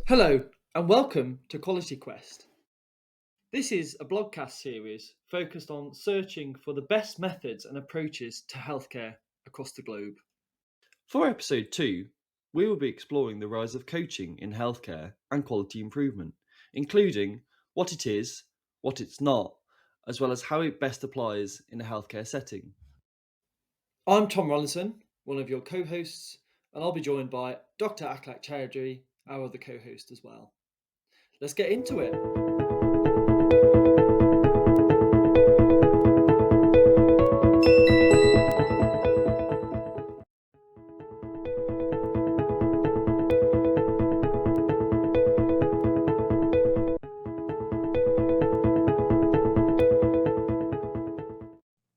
Hello and welcome to Quality Quest. This is a blogcast series focused on searching for the best methods and approaches to healthcare across the globe. For episode 2, we will be exploring the rise of coaching in healthcare and quality improvement, including what it is, what it's not, as well as how it best applies in a healthcare setting. I'm Tom Rollinson, one of your co-hosts, and I'll be joined by Dr. Aklak Choudhury, our other co-host as well. Let's get into it.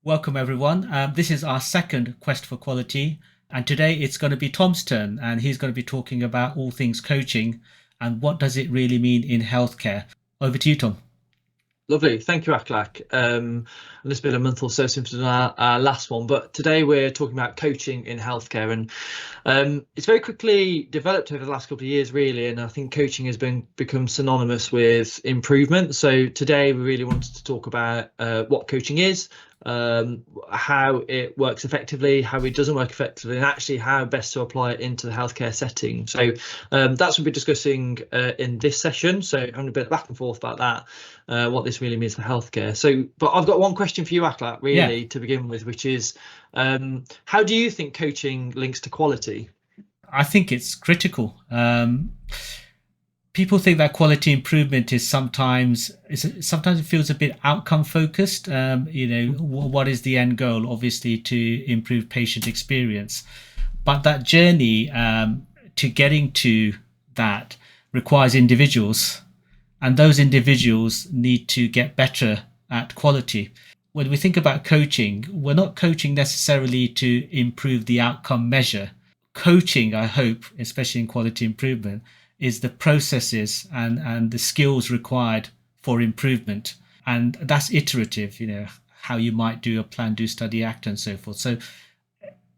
Welcome everyone. This is our second Quest for Quality, and today it's going to be Tom's turn, and he's going to be talking about all things coaching and what does it really mean in healthcare. Over to you, Tom. Lovely, thank you, Aklak. It's been a month or so since our last one, but today we're talking about coaching in healthcare, and it's very quickly developed over the last couple of years, really. And I think coaching has become synonymous with improvement. So today we really wanted to talk about what coaching is, how it works effectively, how it doesn't work effectively, and actually how best to apply it into the healthcare setting. So that's what we'll be discussing in this session. So having a bit of back and forth about that, what this really means for healthcare. So, but I've got one question for you, Aklak, really, to begin with, which is, how do you think coaching links to quality? I think it's critical. People think that quality improvement is sometimes it feels a bit outcome focused. What is the end goal? Obviously, to improve patient experience, but that journey to getting to that requires individuals, and those individuals need to get better at quality. When we think about coaching, we're not coaching necessarily to improve the outcome measure. Coaching, I hope, especially in quality improvement, is the processes and the skills required for improvement. And that's iterative, how you might do a plan, do, study, act, and so forth. So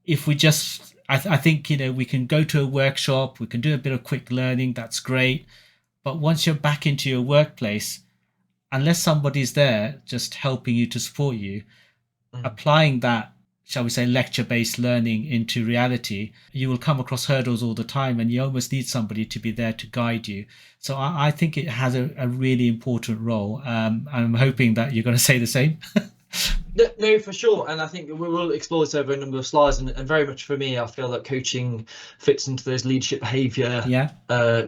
if we just, I think, we can go to a workshop, we can do a bit of quick learning, that's great. But once you're back into your workplace, unless somebody's there just helping you to support you, applying that, shall we say, lecture-based learning into reality, you will come across hurdles all the time, and you almost need somebody to be there to guide you. So I think it has a really important role. I'm hoping that you're going to say the same. No, for sure. And I think we will explore this over a number of slides. And very much for me, I feel that coaching fits into those leadership behaviour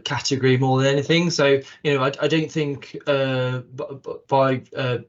category more than anything. So, I don't think by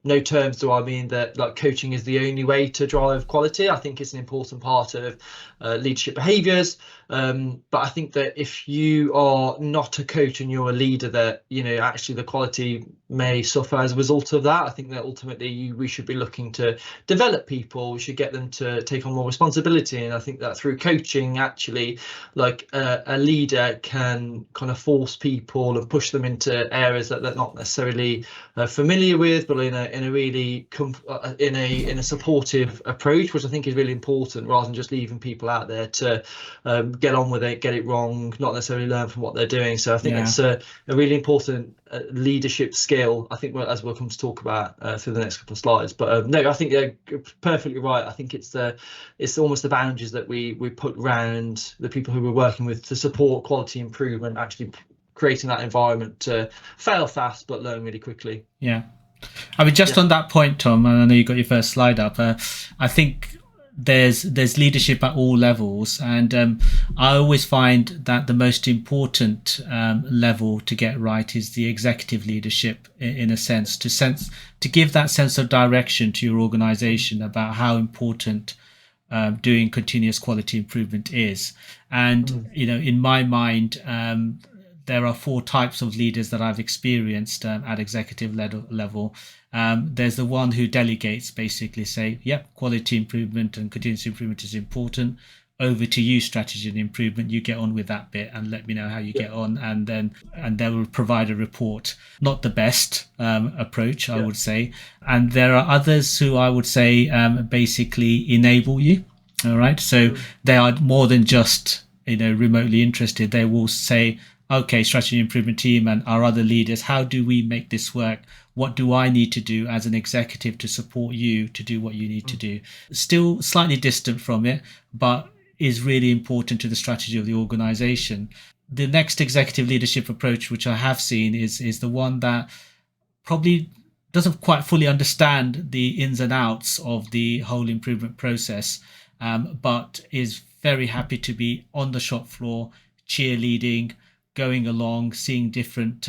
no terms do I mean that like coaching is the only way to drive quality. I think it's an important part of leadership behaviours. But I think that if you are not a coach and you're a leader, that actually the quality may suffer as a result of that. I think that ultimately we should be looking to develop people. We should get them to take on more responsibility, and I think that through coaching, actually, like a leader can kind of force people and push them into areas that they're not necessarily familiar with, but in a really in a supportive approach, which I think is really important, rather than just leaving people out there to get on with it, get it wrong, not necessarily learn from what they're doing. So I think it's a really important leadership skill, I think, as we'll come to talk about through the next couple of slides. But no, I think you're perfectly right. I think it's almost the boundaries that we put around the people who we're working with to support quality improvement, actually creating that environment to fail fast but learn really quickly. Yeah. I mean, just on that point, Tom, and I know you got your first slide up, I think there's leadership at all levels, and I always find that the most important level to get right is the executive leadership, in a sense, to give that sense of direction to your organization about how important doing continuous quality improvement is. And in my mind, there are 4 types of leaders that I've experienced at executive level. There's the one who delegates, basically say, yep, quality improvement and continuous improvement is important. Over to you, strategy and improvement. You get on with that bit and let me know how you get on, and they will provide a report. Not the best approach, I would say. And there are others who I would say basically enable you. All right, so they are more than just remotely interested. They will say, okay, strategy improvement team and our other leaders, how do we make this work? What do I need to do as an executive to support you to do what you need to do? Still slightly distant from it, but is really important to the strategy of the organization. The next executive leadership approach, which I have seen, is the one that probably doesn't quite fully understand the ins and outs of the whole improvement process, but is very happy to be on the shop floor, cheerleading, going along, seeing different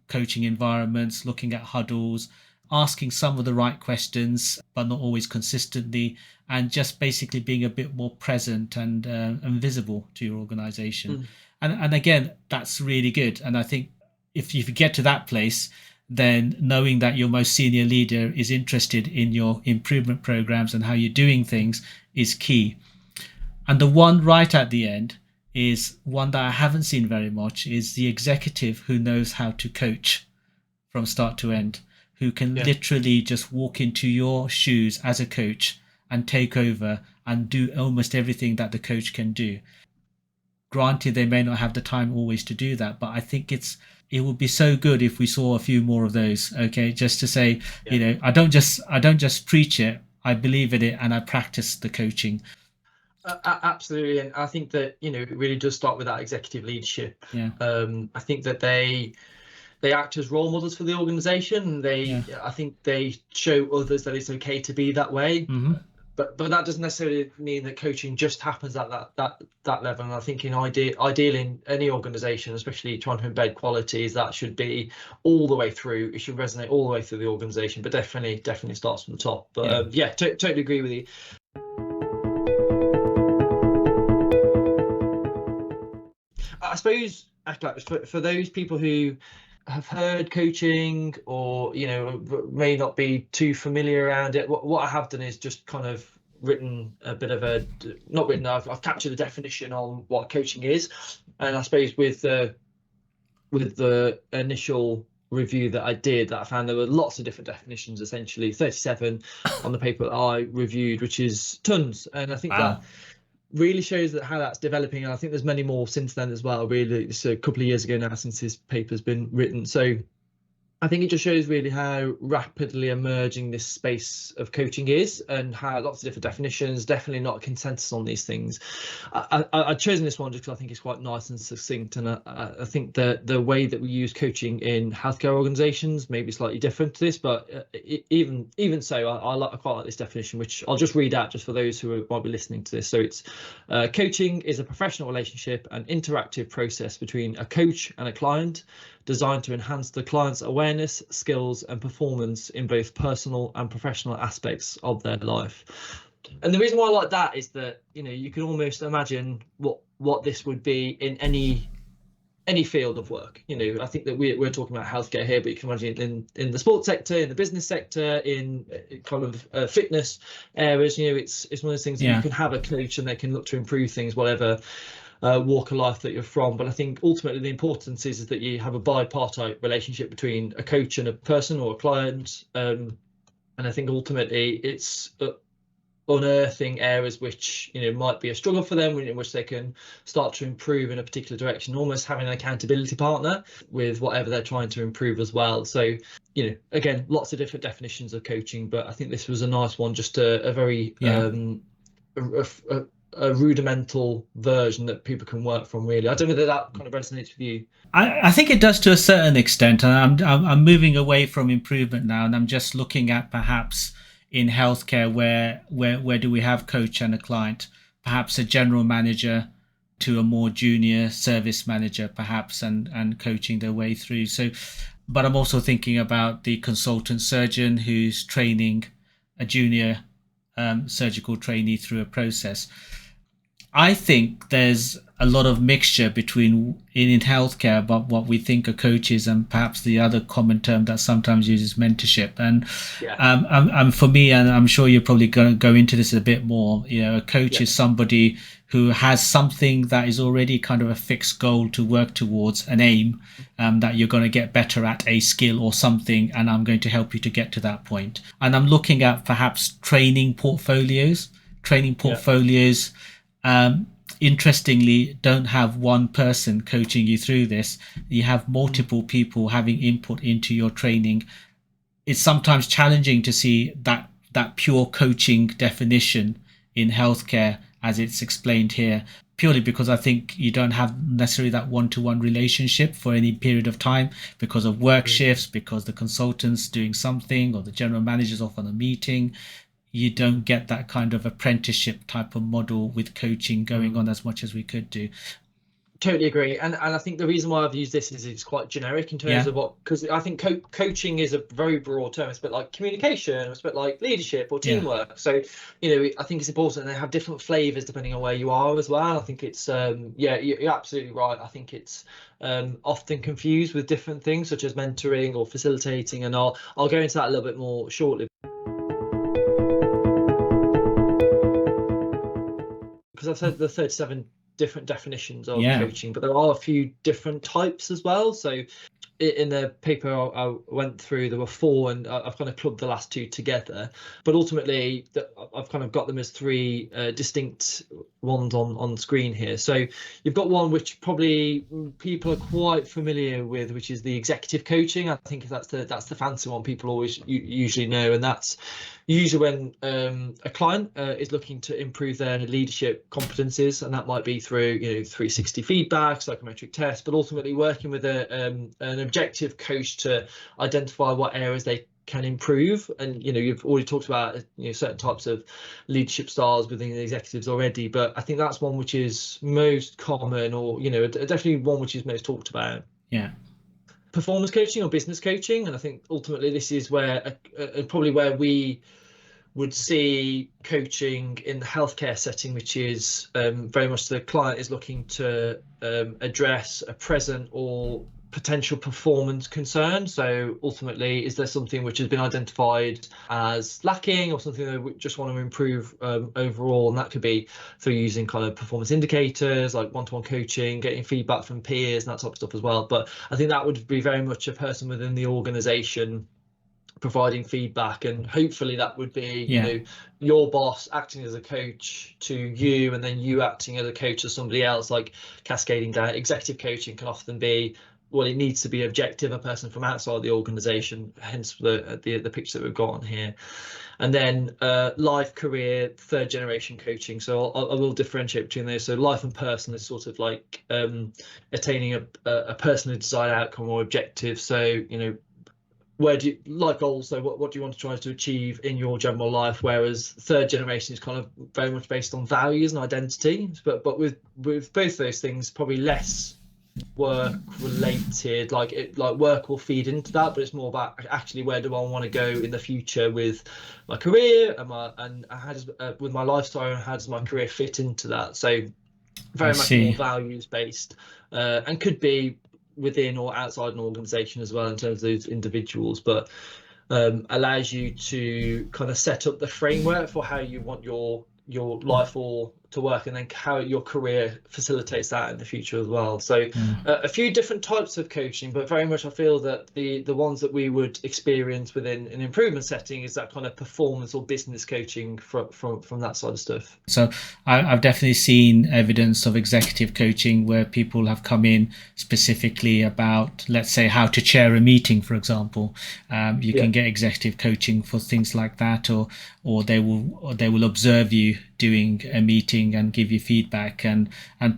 coaching environments, looking at huddles, asking some of the right questions, but not always consistently, and just basically being a bit more present and visible to your organization. And again, that's really good. And I think if you get to that place, then knowing that your most senior leader is interested in your improvement programs and how you're doing things is key. And the one right at the end is one that I haven't seen very much, is the executive who knows how to coach from start to end, who can literally just walk into your shoes as a coach and take over and do almost everything that the coach can do. Granted, they may not have the time always to do that, but I think it would be so good if we saw a few more of those. Okay, just to say, I don't just preach it, I believe in it, and I practice the coaching. Absolutely, and I think that it really does start with that executive leadership. I think that they act as role models for the organization. I think they show others that it's okay to be that way. But that doesn't necessarily mean that coaching just happens at that level. And I think ideal in any organization, especially trying to embed qualities, that should be all the way through. It should resonate all the way through the organization, but definitely starts from the top. But totally agree with you. I suppose, Aklak, for those people who have heard coaching or may not be too familiar around it, what I have done is just kind of written a bit of I've captured the definition on what coaching is, and I suppose with the initial review that I did, that I found there were lots of different definitions, essentially 37 on the paper that I reviewed, which is tons, and I think that really shows how that's developing, and I think there's many more since then as well. Really, it's a couple of years ago now since this paper's been written, so I think it just shows really how rapidly emerging this space of coaching is, and how lots of different definitions, definitely not a consensus on these things. I've chosen this one just because I think it's quite nice and succinct, and I think that the way that we use coaching in healthcare organisations may be slightly different to this, but even so, I quite like this definition, which I'll just read out just for those who might be listening to this. So it's coaching is a professional relationship and interactive process between a coach and a client, designed to enhance the client's awareness, skills, and performance in both personal and professional aspects of their life. And the reason why I like that is that you can almost imagine what this would be in any field of work. I think that we're talking about healthcare here, but you can imagine it in the sports sector, in the business sector, in kind of fitness areas. It's one of those things that you can have a coach and they can look to improve things, whatever walk of life that you're from. But I think ultimately the importance is that you have a bipartite relationship between a coach and a person or a client, and I think ultimately it's unearthing areas which might be a struggle for them, in which they can start to improve in a particular direction, almost having an accountability partner with whatever they're trying to improve as well. So again, lots of different definitions of coaching, but I think this was a nice one, just a very a rudimental version that people can work from, really. I don't know that kind of resonates with you. I think it does to a certain extent, and I'm moving away from improvement now, and I'm just looking at perhaps in healthcare where do we have coach and a client, perhaps a general manager to a more junior service manager perhaps, and coaching their way through. So, but I'm also thinking about the consultant surgeon who's training a junior surgical trainee through a process. I think there's a lot of mixture between in healthcare about what we think are coaches and perhaps the other common term that sometimes uses mentorship. And for me, and I'm sure you're probably going to go into this a bit more, a coach is somebody who has something that is already kind of a fixed goal to work towards, an aim, that you're going to get better at a skill or something, and I'm going to help you to get to that point. And I'm looking at perhaps training portfolios. interestingly don't have one person coaching you through this. You have multiple people having input into your training. It's sometimes challenging to see that pure coaching definition in healthcare as it's explained here, purely because I think you don't have necessarily that one-to-one relationship for any period of time because of work shifts, because the consultant's doing something or the general manager's off on a meeting. You don't get that kind of apprenticeship type of model with coaching going on as much as we could do. Totally agree, and I think the reason why I've used this is it's quite generic in terms of what, because I think coaching is a very broad term. It's a bit like communication, it's a bit like leadership or teamwork. So I think it's important they have different flavors depending on where you are as well. I think it's you're absolutely right. I think it's often confused with different things such as mentoring or facilitating, and I'll go into that a little bit more shortly, because I've said the 37 different definitions of coaching, but there are a few different types as well. So in the paper I went through, there were 4, and I've kind of clubbed the last 2 together, but ultimately I've kind of got them as 3 distinct ones on screen here. So you've got one which probably people are quite familiar with, which is the executive coaching. I think that's the fancy one people always usually know, and that's usually when a client is looking to improve their leadership competencies, and that might be through 360 feedback, psychometric tests, but ultimately working with an objective coach to identify what areas they can improve. And you've already talked about certain types of leadership styles within the executives already, but I think that's one which is most common, or definitely one which is most talked about. Performance coaching or business coaching, and I think ultimately this is where probably where we would see coaching in the healthcare setting, which is very much the client is looking to address a present or potential performance concern. So ultimately, is there something which has been identified as lacking or something that we just want to improve overall? And that could be through using kind of performance indicators like one-to-one coaching, getting feedback from peers and that type of stuff as well. But I think that would be very much a person within the organization providing feedback, and hopefully that would be your boss acting as a coach to you, and then you acting as a coach to somebody else, like cascading down. Executive coaching can often be, well, it needs to be objective, a person from outside the organization, hence the picture that we've got on here. And then life, career, 3rd generation coaching. So I will differentiate between those. So life and personal is sort of like attaining a personally desired outcome or objective. So where do you like goals? So what do you want to try to achieve in your general life? Whereas 3rd generation is kind of very much based on values and identity, but with both those things probably less work related. Like work will feed into that, but it's more about actually where do I want to go in the future with my career and how does with my lifestyle, and how does my career fit into that? So very much more values based, and could be within or outside an organization as well in terms of those individuals, but allows you to kind of set up the framework for how you want your life or to work, and then how your career facilitates that in the future as well. So a few different types of coaching, but very much I feel that the ones that we would experience within an improvement setting is that kind of performance or business coaching from that side of stuff. So I've definitely seen evidence of executive coaching where people have come in specifically about, let's say, how to chair a meeting, for example. You can get executive coaching for things like that, or they will observe you doing a meeting and give you feedback, and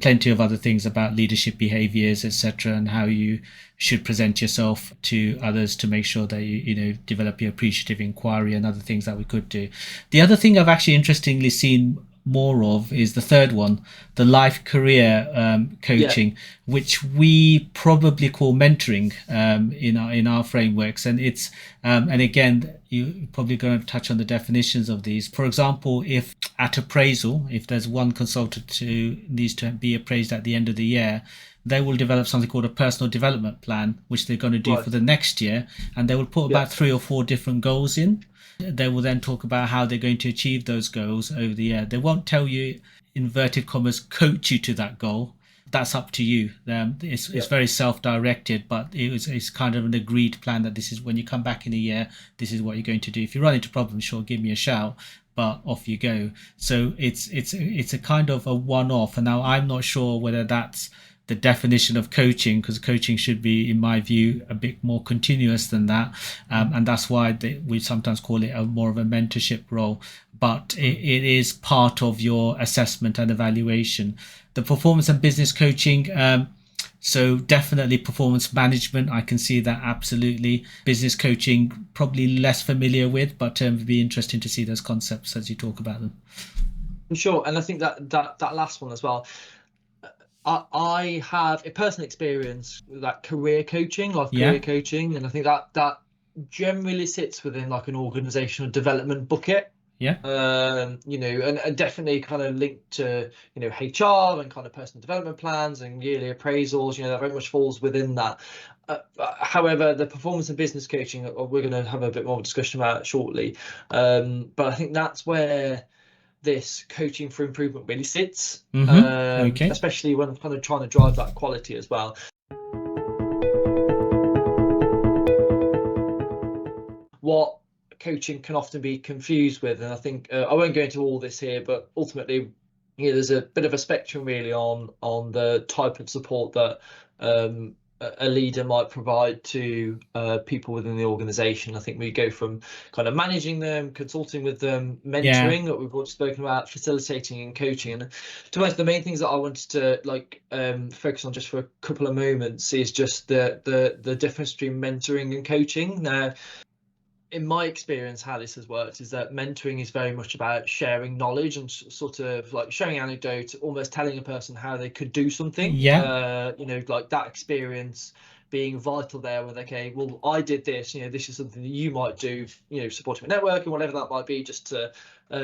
plenty of other things about leadership behaviors, etc., and how you should present yourself to others to make sure that you develop your appreciative inquiry and other things that we could do. The other thing I've actually interestingly seen more of is the 3rd one, the life career coaching, which we probably call mentoring in our frameworks. And it's and again, you're probably going to touch on the definitions of these. For example, if at appraisal, if there's one consultant who needs to be appraised at the end of the year, they will develop something called a personal development plan, which they're going to do for the next year, and they will put about 3 or 4 different goals in. They will then talk about how they're going to achieve those goals over the year. They won't tell you, inverted commas, coach you to that goal. That's up to you. It's very self-directed, but it's kind of an agreed plan that this is when you come back in a year, this is what you're going to do. If you run into problems, sure, give me a shout. but off you go. So it's a kind of a one-off. And now I'm not sure whether that's the definition of coaching, because coaching should be, in my view, a bit more continuous than that, and that's why we sometimes call it a more of a mentorship role. But it is part of your assessment and evaluation. The performance and business coaching, so definitely performance management, I can see that absolutely. Business coaching, probably less familiar with, but it'd be interesting to see those concepts as you talk about them. Sure, and I think that last one as well. I have a personal experience with that career coaching, career coaching, and I think that generally sits within like an organizational development bucket. Yeah. And definitely kind of linked to, HR and kind of personal development plans and yearly appraisals, that very much falls within that. However, the performance and business coaching, we're going to have a bit more discussion about shortly. But I think that's where this coaching for improvement really sits, Okay. especially when I'm kind of trying to drive that quality as well. What coaching can often be confused with, and I think I won't go into all this here, but ultimately, there's a bit of a spectrum really on the type of support that a leader might provide to people within the organization. I think we go from kind of managing them, consulting with them, mentoring that we've already spoken about, facilitating and coaching. And to be honest, the main things that I wanted to focus on just for a couple of moments is just the difference between mentoring and coaching. Now, in my experience, how this has worked is that mentoring is very much about sharing knowledge and sort of like sharing anecdotes, almost telling a person how they could do something. Like that experience being vital there with, okay, well, I did this, this is something that you might do, supporting a network and whatever that might be, just to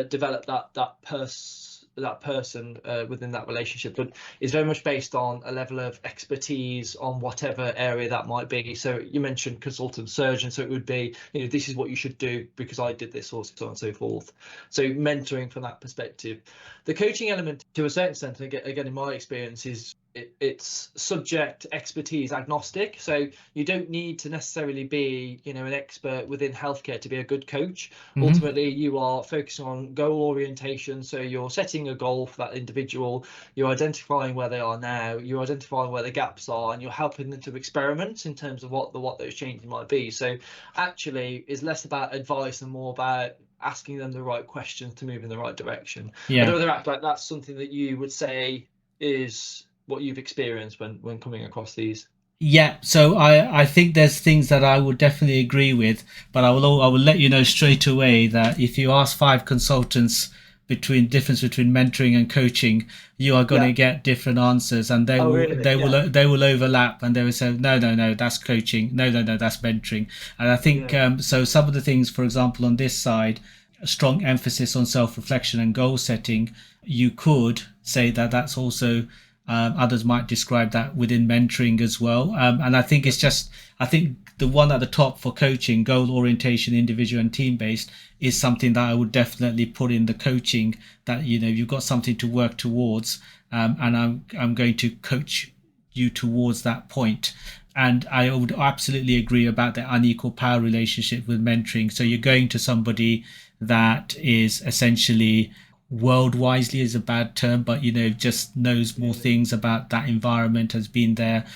develop that person within that relationship, but is very much based on a level of expertise on whatever area that might be. So you mentioned consultant surgeon, so it would be, this is what you should do because I did this, or so on and so forth. So mentoring from that perspective. The coaching element, to a certain extent, again in my experience, is it's subject expertise agnostic. So you don't need to necessarily be, an expert within healthcare to be a good coach. Ultimately, you are focusing on goal orientation. So you're setting a goal for that individual, you're identifying where they are now, you're identifying where the gaps are, and you're helping them to experiment in terms of what those changes might be. So actually, it's less about advice and more about asking them the right questions to move in the right direction. I don't know whether that's something that you would say is what you've experienced when coming across these. Yeah, so I think there's things that I would definitely agree with, but I will let you know straight away that if you ask 5 consultants difference between mentoring and coaching, you are going to get different answers, and they will overlap, and they will say no, that's coaching, no, that's mentoring. And I think so some of the things, for example, on this side, a strong emphasis on self-reflection and goal setting, you could say that that's also others might describe that within mentoring as well. And I think I think the one at the top for coaching, goal orientation, individual and team based, is something that I would definitely put in the coaching, that, you've got something to work towards, and I'm going to coach you towards that point. And I would absolutely agree about the unequal power relationship with mentoring. So you're going to somebody that is essentially, world wisely is a bad term, but just knows more things about that environment, has been there,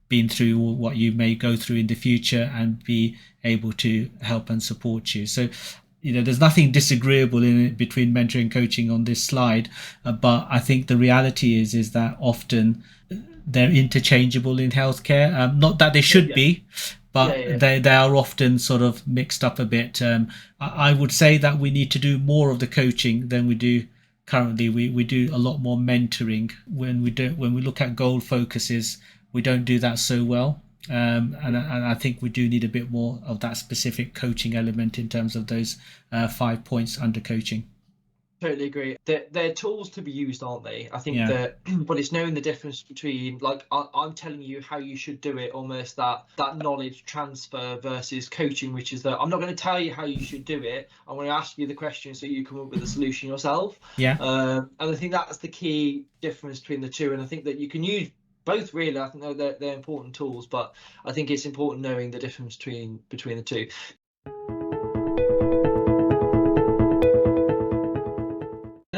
been through what you may go through in the future, and be able to help and support you. So there's nothing disagreeable in it between mentoring and coaching on this slide, but I think the reality is that often they're interchangeable in healthcare. Not that they should be, but they are often sort of mixed up a bit. I would say that we need to do more of the coaching than we do currently. We do a lot more mentoring. When we look at goal focuses, we don't do that so well. And I think we do need a bit more of that specific coaching element in terms of those 5 points under coaching. Totally agree. They're tools to be used, aren't they? I think that, but it's knowing the difference between, like, I'm telling you how you should do it, almost that knowledge transfer, versus coaching, which is that I'm not going to tell you how you should do it. I'm going to ask you the question so you come up with a solution yourself. And I think that's the key difference between the two. And I think that you can use both, really. I think they're important tools, but I think it's important knowing the difference between the two.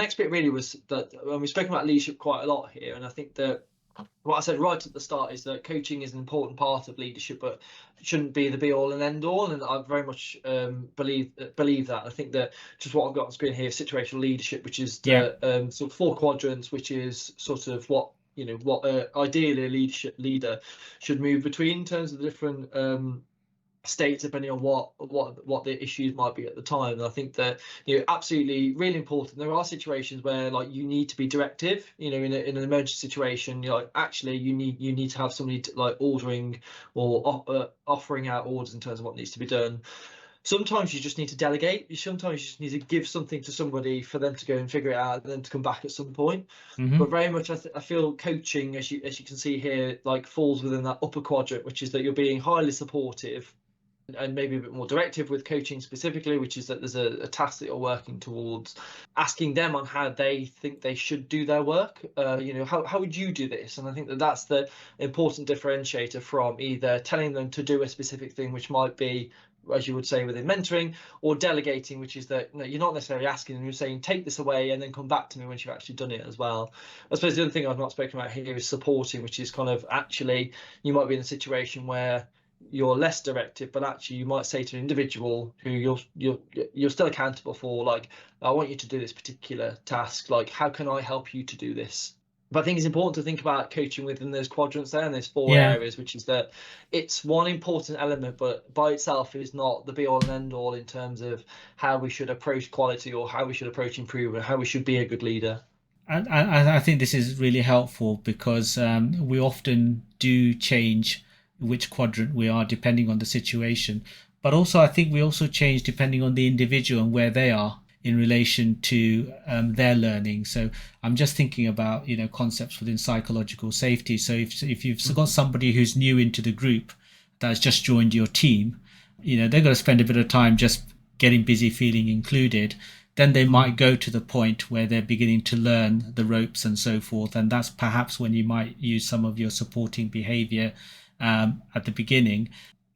next bit really was that we've spoken about leadership quite a lot here, and I think that what I said right at the start is that coaching is an important part of leadership, but it shouldn't be the be all and end all. And I very much believe that. I think that just what I've got on screen here, situational leadership, which is the sort of 4 quadrants, which is sort of what ideally a leader should move between in terms of the different state, depending on what the issues might be at the time. And I think that, absolutely really important. There are situations where like you need to be directive, in an emergency situation, actually you need to have somebody like ordering or offering out orders in terms of what needs to be done. Sometimes you just need to delegate. Sometimes you just need to give something to somebody for them to go and figure it out and then to come back at some point. But very much I feel coaching, as you can see here, like falls within that upper quadrant, which is that you're being highly supportive and maybe a bit more directive with coaching specifically, which is that there's a task that you're working towards, asking them on how they think they should do their work. How would you do this? And I think that that's the important differentiator from either telling them to do a specific thing, which might be, as you would say within mentoring, or delegating, which is that you're not necessarily asking them, you're saying take this away and then come back to me once you've actually done it as well. I suppose the other thing I've not spoken about here is supporting, which is kind of actually you might be in a situation where you're less directive, but actually you might say to an individual who you're still accountable for, like, I want you to do this particular task, like, how can I help you to do this? But I think it's important to think about coaching within those quadrants there, and there's 4 areas, which is that it's one important element, but by itself is not the be all and end all in terms of how we should approach quality or how we should approach improvement, how we should be a good leader. I think this is really helpful because we often do change which quadrant we are depending on the situation, but also I think we also change depending on the individual and where they are in relation to their learning. So I'm just thinking about concepts within psychological safety. So if you've got somebody who's new into the group that's just joined your team, they're going to spend a bit of time just getting busy, feeling included. Then they might go to the point where they're beginning to learn the ropes and so forth, and that's perhaps when you might use some of your supporting behavior at the beginning.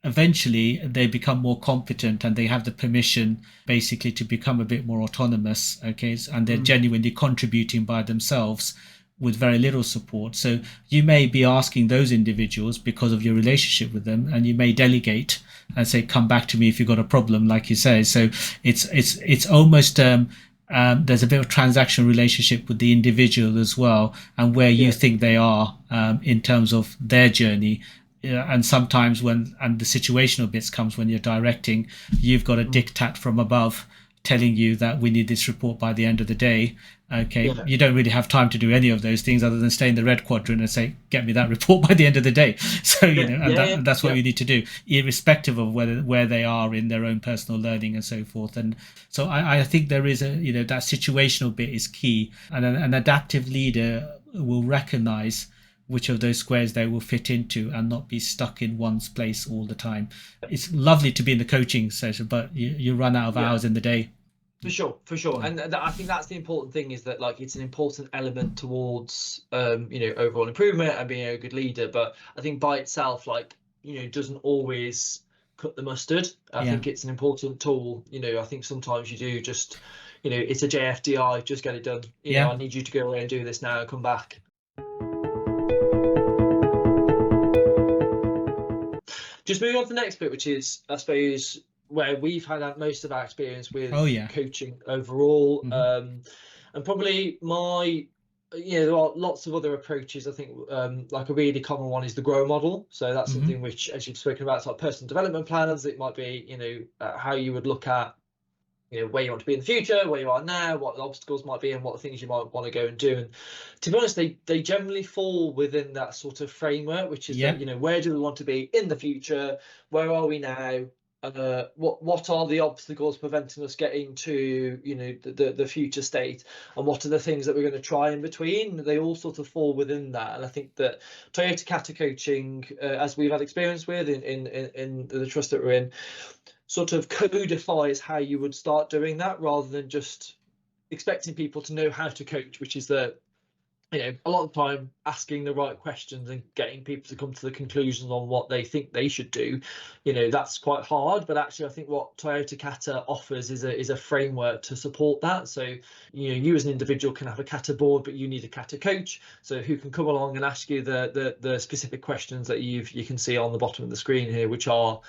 Eventually they become more competent and they have the permission basically to become a bit more autonomous, and they're genuinely contributing by themselves with very little support. So you may be asking those individuals because of your relationship with them, and you may delegate and say, come back to me if you've got a problem, like you say. So it's almost there's a bit of transactional relationship with the individual as well, and where you think they are in terms of their journey. And sometimes the situational bits comes when you're directing, you've got a diktat from above telling you that we need this report by the end of the day. You don't really have time to do any of those things other than stay in the red quadrant and say, get me that report by the end of the day. So that's what you need to do, irrespective of where they are in their own personal learning and so forth. And so I think there is that situational bit is key, and an adaptive leader will recognize which of those squares they will fit into and not be stuck in one place all the time. It's lovely to be in the coaching session, but you run out of hours in the day. For sure. And I think that's the important thing, is that like it's an important element towards overall improvement and being a good leader. But I think by itself, doesn't always cut the mustard. I think it's an important tool. I think sometimes you do just, it's a JFDI, just get it done. I need you to go away and do this now and come back. Just moving on to the next bit, which is, I suppose, where we've had most of our experience with coaching overall. And probably there are lots of other approaches. I think like a really common one is the grow model. So that's something which, as you've spoken about, it's like personal development plans. It might be, how you would look at where you want to be in the future, where you are now, what the obstacles might be, and what the things you might want to go and do. And to be honest, they generally fall within that sort of framework, which is that, where do we want to be in the future? Where are we now? What are the obstacles preventing us getting to the future state, and what are the things that we're going to try in between? They all sort of fall within that. And I think that Kata Coaching, as we've had experience with in the trust that we're in, sort of codifies how you would start doing that, rather than just expecting people to know how to coach, which is that a lot of the time asking the right questions and getting people to come to the conclusions on what they think they should do, that's quite hard. But actually, I think what Toyota Kata offers is a framework to support that. So, you as an individual can have a Kata board, but you need a Kata coach, so who can come along and ask you the specific questions that you can see on the bottom of the screen here, which are,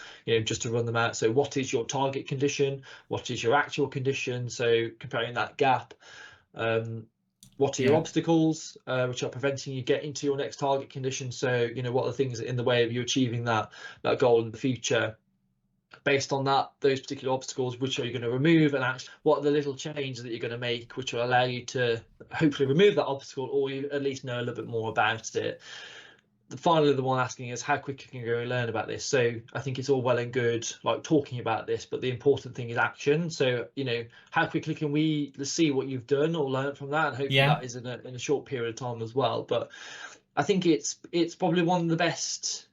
just to run them out. So what is your target condition? What is your actual condition? So comparing that gap. What are your obstacles, which are preventing you getting to your next target condition? So, what are the things in the way of you achieving that goal in the future? Based on those particular obstacles, which are you going to remove, and actually what are the little changes that you're going to make which will allow you to hopefully remove that obstacle, or you at least know a little bit more about it. Finally, the one asking is how quickly can you go and learn about this? So I think it's all well and good like talking about this, but the important thing is action. So how quickly can we see what you've done or learn from that, and hopefully that is in a short period of time as well. But I think it's probably one of the best.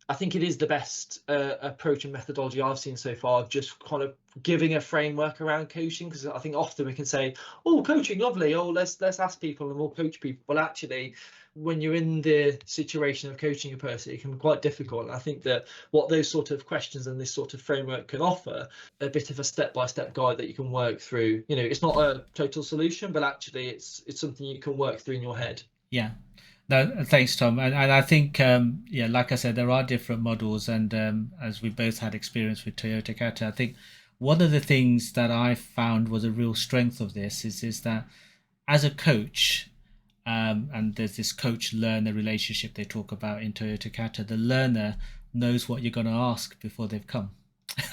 I think it is the best approach and methodology I've seen so far, of just kind of giving a framework around coaching, because I think often we can say, oh, coaching, lovely, oh, let's ask people and we'll coach people. But actually, when you're in the situation of coaching a person, it can be quite difficult. And I think that what those sort of questions and this sort of framework can offer, a bit of a step-by-step guide that you can work through. It's not a total solution, but actually it's something you can work through in your head. Yeah. No, thanks, Tom. And I think, like I said, there are different models. And as we both had experience with Toyota Kata, I think one of the things that I found was a real strength of this is that as a coach, and there's this coach-learner relationship they talk about in Toyota Kata, the learner knows what you're going to ask before they've come.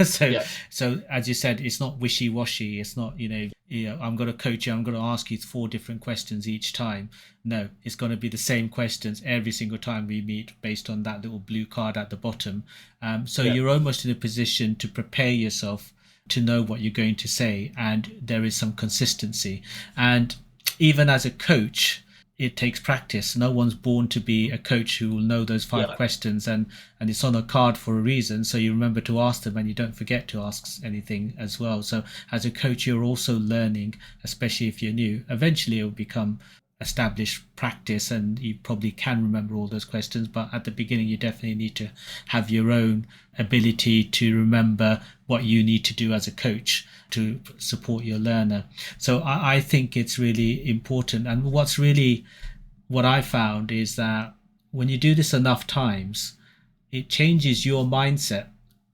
So as you said, it's not wishy-washy. It's not, I'm going to coach you, I'm going to ask you 4 different questions each time. No, it's going to be the same questions every single time we meet, based on that little blue card at the bottom. You're almost in a position to prepare yourself to know what you're going to say, and there is some consistency. And even as a coach, it takes practice. No one's born to be a coach who will know those 5 questions, and it's on a card for a reason, so you remember to ask them and you don't forget to ask anything as well. So as a coach, you're also learning, especially if you're new. Eventually it will become established practice and you probably can remember all those questions, but at the beginning you definitely need to have your own ability to remember what you need to do as a coach to support your learner. So I think it's really important. And what I found is that when you do this enough times, it changes your mindset,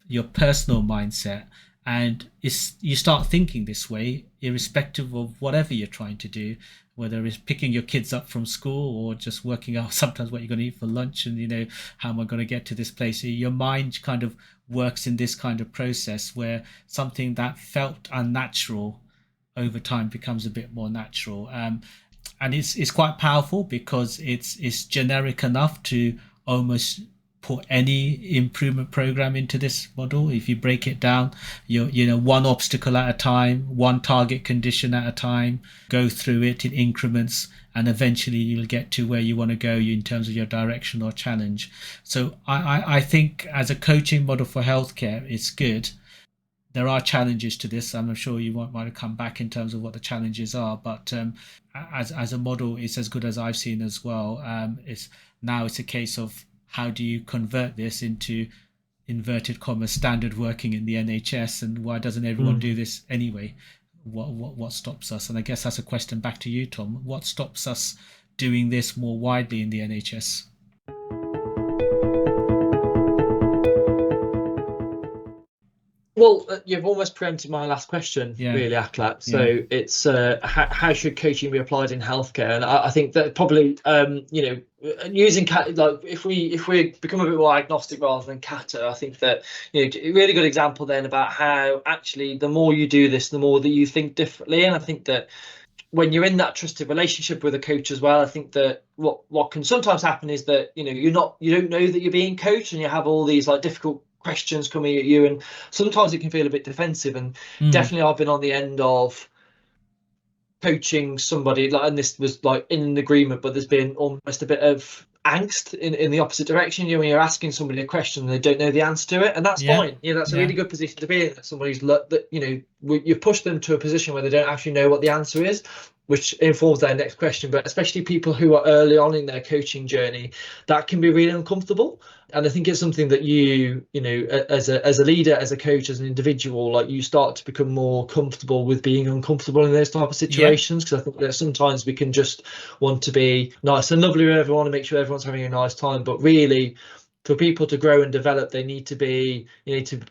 your personal mindset, and you start thinking this way irrespective of whatever you're trying to do, whether it's picking your kids up from school or just working out sometimes what you're going to eat for lunch, and how am I going to get to this place. Your mind kind of works in this kind of process where something that felt unnatural over time becomes a bit more natural. And it's quite powerful because it's generic enough to almost put any improvement program into this model. If you break it down, one obstacle at a time, one target condition at a time, go through it in increments, and eventually you'll get to where you want to go in terms of your direction or challenge. So I think as a coaching model for healthcare, it's good. There are challenges to this. I'm sure you want to come back in terms of what the challenges are, but as a model, it's as good as I've seen as well. It's a case of how do you convert this into inverted commas standard working in the NHS, and why doesn't everyone do this anyway? What stops us? And I guess that's a question back to you, Tom. What stops us doing this more widely in the NHS? Well, you've almost preempted my last question, really, Aklak. So it's how should coaching be applied in healthcare? And I think that probably using like if we become a bit more agnostic rather than Kata, I think that a really good example then about how actually the more you do this, the more that you think differently. And I think that when you're in that trusted relationship with a coach as well, I think that what can sometimes happen is that you don't know that you're being coached, and you have all these like difficult questions coming at you, and sometimes it can feel a bit defensive. And definitely I've been on the end of coaching somebody like, and this was like in an agreement, but there's been almost a bit of angst in the opposite direction. When you're asking somebody a question and they don't know the answer to it, and that's fine. That's a really good position to be in. Somebody's that you've pushed them to a position where they don't actually know what the answer is. which informs their next question, but especially people who are early on in their coaching journey, that can be really uncomfortable. And I think it's something that you know, as a leader, as a coach, as an individual, like you start to become more comfortable with being uncomfortable in those type of situations. Because I think that sometimes we can just want to be nice and lovely with everyone and make sure everyone's having a nice time, but really, for people to grow and develop, they need to be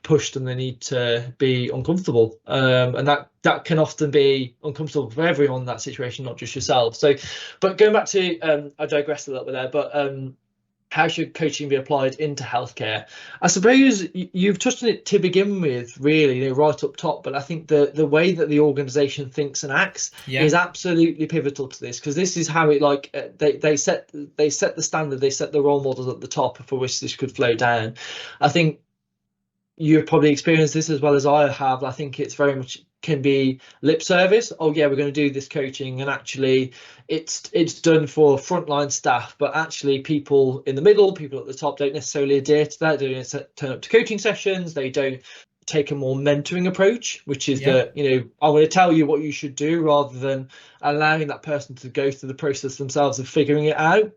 pushed, and they need to be uncomfortable, and that can often be uncomfortable for everyone in that situation, not just yourself. So, but going back to, I digressed a little bit there, but how should coaching be applied into healthcare? I suppose you've touched on it to begin with, really, you know, right up top. But I think the way that the organisation thinks and acts is absolutely pivotal to this, because this is how it, like, they set the standard, they set the role models at the top for which this could flow down. I think you've probably experienced this as well as I have. I think it's very much can be lip service. Oh yeah, we're going to do this coaching, and actually it's done for frontline staff, but actually people in the middle, people at the top, don't necessarily adhere to that. They don't turn up to coaching sessions. They don't take a more mentoring approach, which is that, you know, I'm going to tell you what you should do, rather than allowing that person to go through the process themselves of figuring it out.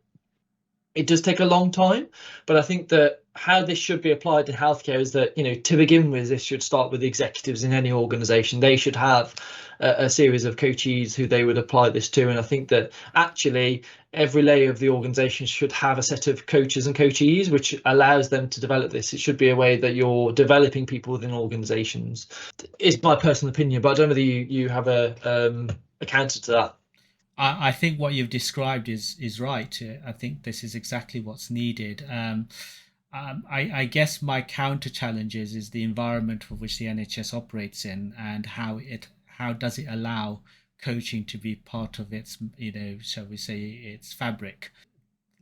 It does take a long time, but I think that how this should be applied in healthcare is that, you know, to begin with, this should start with the executives in any organization. They should have a series of coachees who they would apply this to. And I think that actually every layer of the organization should have a set of coaches and coachees, which allows them to develop this. It should be a way that you're developing people within organizations. It's my personal opinion, but I don't know whether you have a counter to that. I think what you've described is right. I think this is exactly what's needed. I guess my counter challenge is the environment of which the NHS operates in, and how does it allow coaching to be part of its, you know, shall we say, its fabric.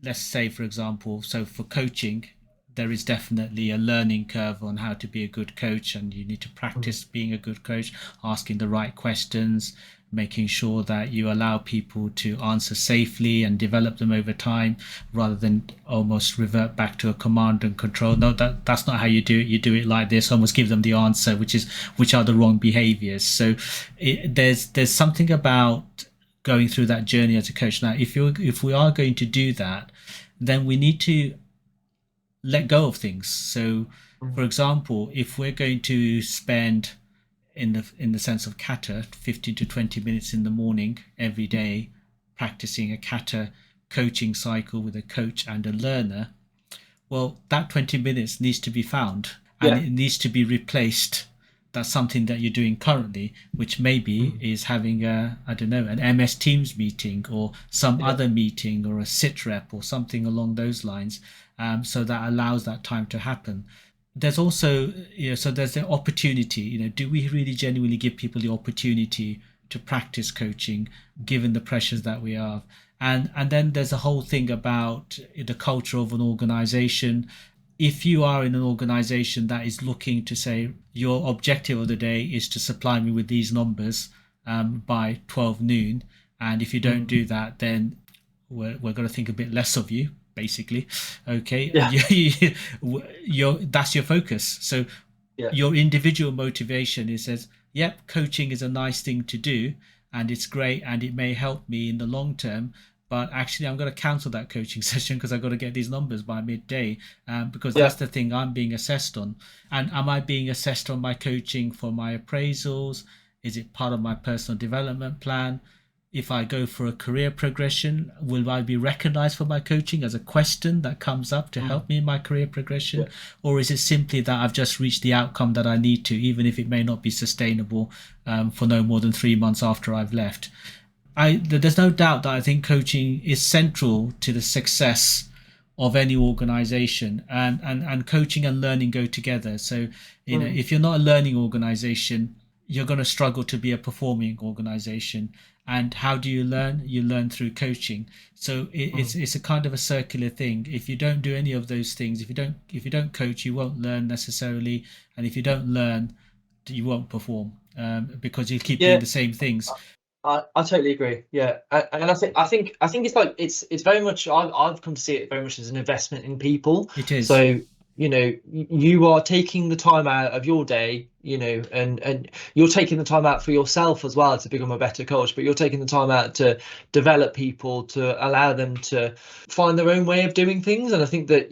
Let's say, for example, so for coaching, there is definitely a learning curve on how to be a good coach, and you need to practice being a good coach, asking the right questions, making sure that you allow people to answer safely and develop them over time, rather than almost revert back to a command and control. No, that's not how you do it. You do it like this, almost give them the answer, which are the wrong behaviors. So there's something about going through that journey as a coach. Now, if we are going to do that, then we need to let go of things. So, for example, if we're going to spend, in the sense of kata, 15 to 20 minutes in the morning every day practicing a kata coaching cycle with a coach and a learner, well, that 20 minutes needs to be found, and it needs to be replaced. That's something that you're doing currently, which maybe is having an MS Teams meeting, or some other meeting, or a sit rep, or something along those lines. So that allows that time to happen. There's also, so there's the opportunity, do we really genuinely give people the opportunity to practice coaching given the pressures that we have? And then there's a whole thing about the culture of an organization. If you are in an organization that is looking to say your objective of the day is to supply me with these numbers by 12 noon, and if you don't do that, then we're going to think a bit less of you, basically. Okay. That's your focus. So your individual motivation says, yep, coaching is a nice thing to do, and it's great, and it may help me in the long term, but actually I'm going to cancel that coaching session because I've got to get these numbers by midday, because that's the thing I'm being assessed on. And am I being assessed on my coaching for my appraisals? Is it part of my personal development plan? If I go for a career progression, will I be recognized for my coaching as a question that comes up to help me in my career progression? Or is it simply that I've just reached the outcome that I need to, even if it may not be sustainable for no more than 3 months after I've left? There's no doubt that I think coaching is central to the success of any organization, and coaching and learning go together. So, if you're not a learning organization, you're going to struggle to be a performing organization. And how do you learn? You learn through coaching. So it's a kind of a circular thing. If you don't do any of those things, if you don't coach, you won't learn necessarily, and if you don't learn, you won't perform, because you keep doing the same things. I totally agree. Yeah, and I think it's like it's very much, I've come to see it very much as an investment in people. It is. So you are taking the time out of your day, and you're taking the time out for yourself as well to become a better coach, but you're taking the time out to develop people, to allow them to find their own way of doing things. And I think that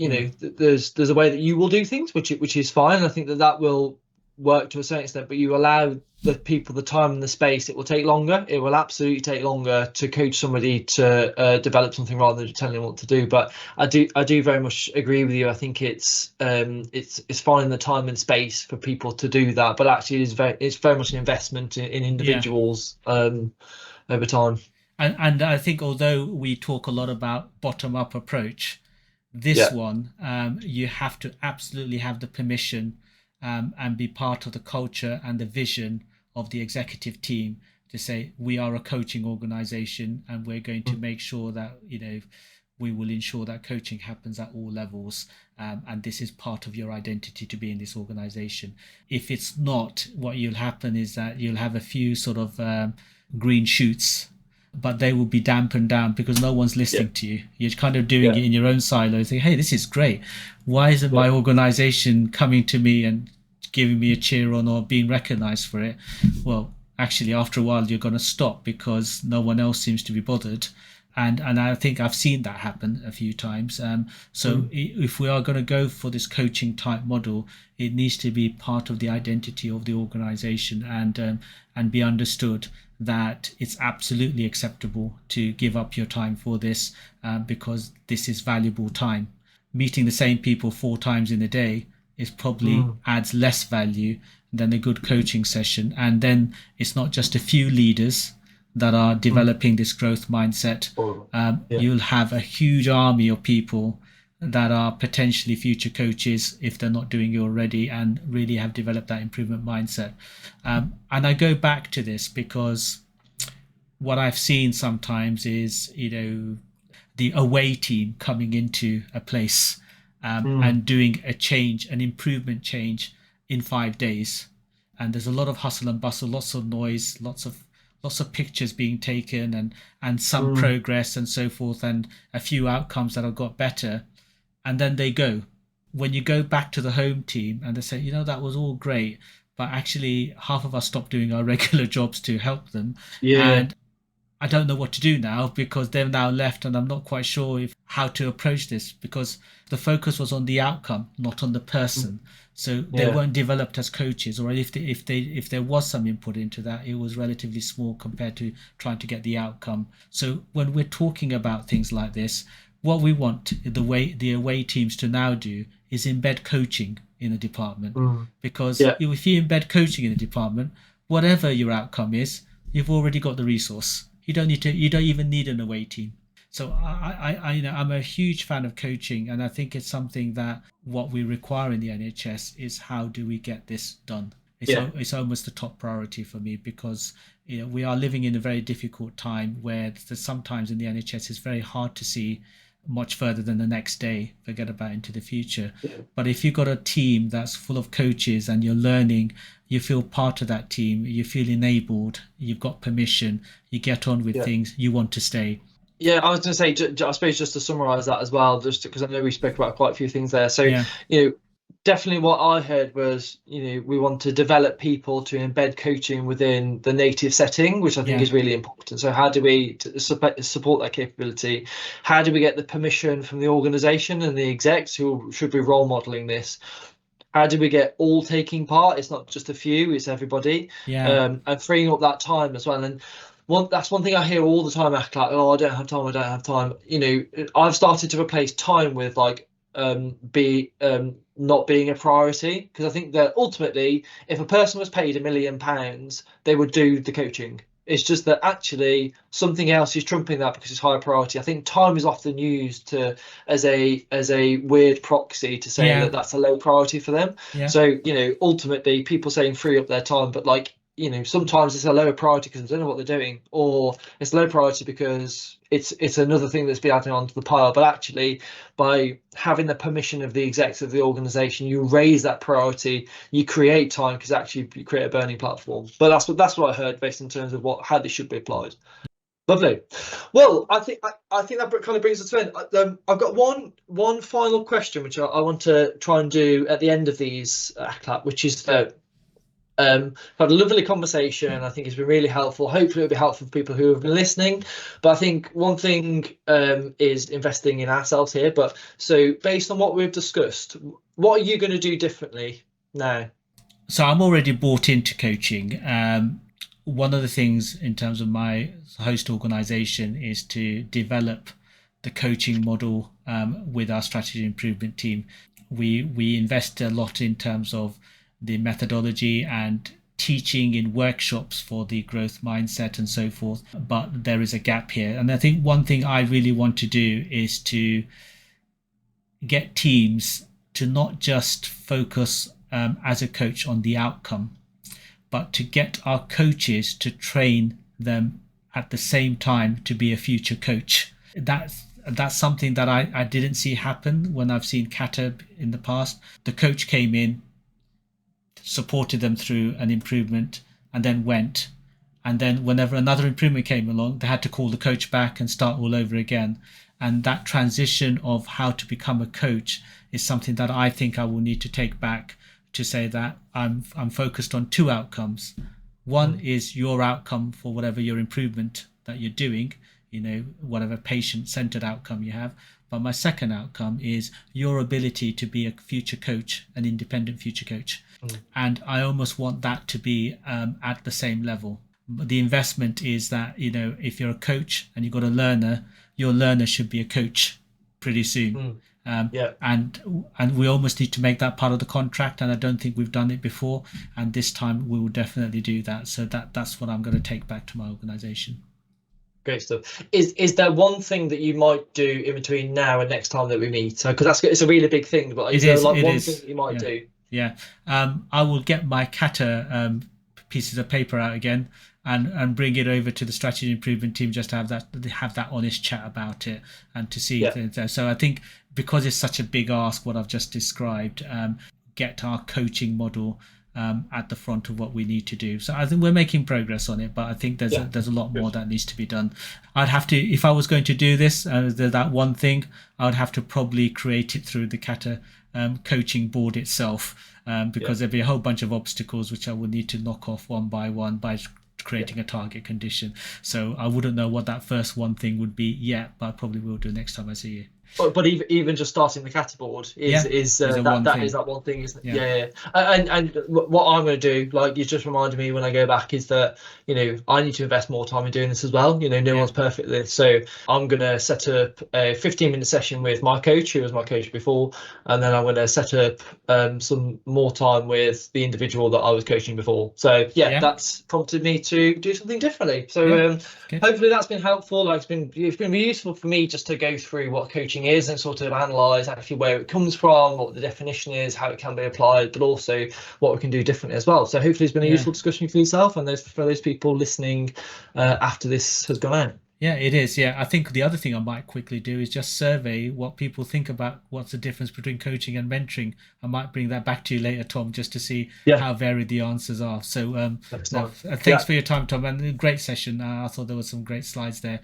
there's a way that you will do things, which is fine. I think that will work to a certain extent, but you allow the people the time and the space. It will take longer. It will absolutely take longer to coach somebody to develop something rather than telling them what to do. But I do very much agree with you. I think it's finding the time and space for people to do that, but actually it's very much an investment in individuals over time. And I think although we talk a lot about bottom up approach, this one you have to absolutely have the permission and be part of the culture and the vision of the executive team to say we are a coaching organization and we're going to make sure that we will ensure that coaching happens at all levels, and this is part of your identity to be in this organization. If it's not, what you'll happen is that you'll have a few sort of green shoots, but they will be dampened down because no one's listening to you. You're kind of doing it in your own silo, saying, hey, this is great. Why isn't my organization coming to me and giving me a cheer on or being recognized for it? Well, actually, after a while, you're going to stop because no one else seems to be bothered. And I think I've seen that happen a few times. So if we are going to go for this coaching type model, it needs to be part of the identity of the organization and be understood that it's absolutely acceptable to give up your time for this because this is valuable time. Meeting the same people 4 times in a day is probably adds less value than a good coaching session. And then it's not just a few leaders that are developing this growth mindset. You'll have a huge army of people that are potentially future coaches if they're not doing it already and really have developed that improvement mindset. And I go back to this because what I've seen sometimes is, the away team coming into a place and doing a change, an improvement change in 5 days. And there's a lot of hustle and bustle, lots of noise, lots of pictures being taken and some progress and so forth, and a few outcomes that have got better. And then they go. When you go back to the home team and they say, that was all great, but actually half of us stopped doing our regular jobs to help them. And I don't know what to do now because they've now left and I'm not quite sure how to approach this because the focus was on the outcome, not on the person. So they weren't developed as coaches, or if there was some input into that, it was relatively small compared to trying to get the outcome. So when we're talking about things like this, what we want the away teams to now do is embed coaching in a department. Because if you embed coaching in a department, whatever your outcome is, you've already got the resource. You don't even need an away team. So I'm a huge fan of coaching, and I think it's something that what we require in the NHS is how do we get this done? It's almost the top priority for me because we are living in a very difficult time where sometimes in the NHS it's very hard to see much further than the next day, forget about into the future. But if you've got a team that's full of coaches and you're learning, you feel part of that team, you feel enabled, you've got permission, you get on with things, you want to stay. Yeah, I was going to say, I suppose just to summarise that as well, just because I know we spoke about quite a few things there. So, definitely what I heard was, we want to develop people to embed coaching within the native setting, which I think is really important. So how do we support that capability? How do we get the permission from the organisation and the execs who should be role modelling this? How do we get all taking part? It's not just a few, it's everybody. And freeing up that time as well. And that's one thing I hear all the time, Aklak, I don't have time. I've started to replace time with not being a priority, because I think that ultimately if a person was paid £1 million, they would do the coaching. It's just that actually something else is trumping that because it's higher priority. I think time is often used as a weird proxy to say that that's a low priority for them. So ultimately people saying free up their time, but sometimes it's a lower priority because they don't know what they're doing, or it's low priority because it's another thing that's been added onto the pile. But actually, by having the permission of the execs of the organisation, you raise that priority, you create time, because actually you create a burning platform. But that's what I heard based in terms of how this should be applied. Lovely. Well, I think that kind of brings us to end. I've got one final question, which I want to try and do at the end of these, Aklak, which is that had a lovely conversation. I think it's been really helpful. Hopefully, it'll be helpful for people who have been listening. But I think one thing is investing in ourselves here. But so, based on what we've discussed, what are you going to do differently now? So I'm already bought into coaching. One of the things in terms of my host organization is to develop the coaching model with our strategy improvement team. We invest a lot in terms of the methodology and teaching in workshops for the growth mindset and so forth, but there is a gap here. And I think one thing I really want to do is to get teams to not just focus as a coach on the outcome, but to get our coaches to train them at the same time to be a future coach. That's something that I didn't see happen when I've seen Kata in the past. The coach came in, supported them through an improvement, and then went. And then whenever another improvement came along, they had to call the coach back and start all over again. And that transition of how to become a coach is something that I think I will need to take back, to say that I'm focused on two outcomes. One is your outcome for whatever your improvement that you're doing, whatever patient-centered outcome you have. But my second outcome is your ability to be a future coach, an independent future coach. And I almost want that to be at the same level. But the investment is that, if you're a coach and you've got a learner, your learner should be a coach pretty soon. And we almost need to make that part of the contract, and I don't think we've done it before, and this time we will definitely do that. So that's what I'm going to take back to my organization. Great stuff. Is there one thing that you might do in between now and next time that we meet? Because it's a really big thing, but is there one thing that you might do? Yeah. I will get my Kata pieces of paper out again and bring it over to the strategy improvement team, just to have that honest chat about it and to see. So I think, because it's such a big ask, what I've just described, get our coaching model at the front of what we need to do. So I think we're making progress on it, but I think there's a lot more that needs to be done. I'd have to, if I was going to do this, that one thing, I would have to probably create it through the Kata coaching board itself, because there'd be a whole bunch of obstacles which I would need to knock off one by creating a target condition. So I wouldn't know what that first one thing would be yet, but I probably will do next time I see you. But even just starting the Kata board is that one thing, isn't it? Yeah. And what I'm going to do, like you just reminded me when I go back, is that I need to invest more time in doing this as well. No one's perfect at this, so I'm going to set up a 15-minute session with my coach, who was my coach before, and then I'm going to set up some more time with the individual that I was coaching before. So that's prompted me to do something differently. So hopefully that's been helpful. Like it's been useful for me just to go through what coaching is and sort of analyze actually where it comes from, what the definition is, how it can be applied, but also what we can do differently as well. So hopefully it's been a useful discussion for yourself and for those people listening after this has gone out. Yeah, it is. Yeah, I think the other thing I might quickly do is just survey what people think about what's the difference between coaching and mentoring. I might bring that back to you later, Tom, just to see how varied the answers are. So thanks for your time, Tom, and great session. I thought there were some great slides there,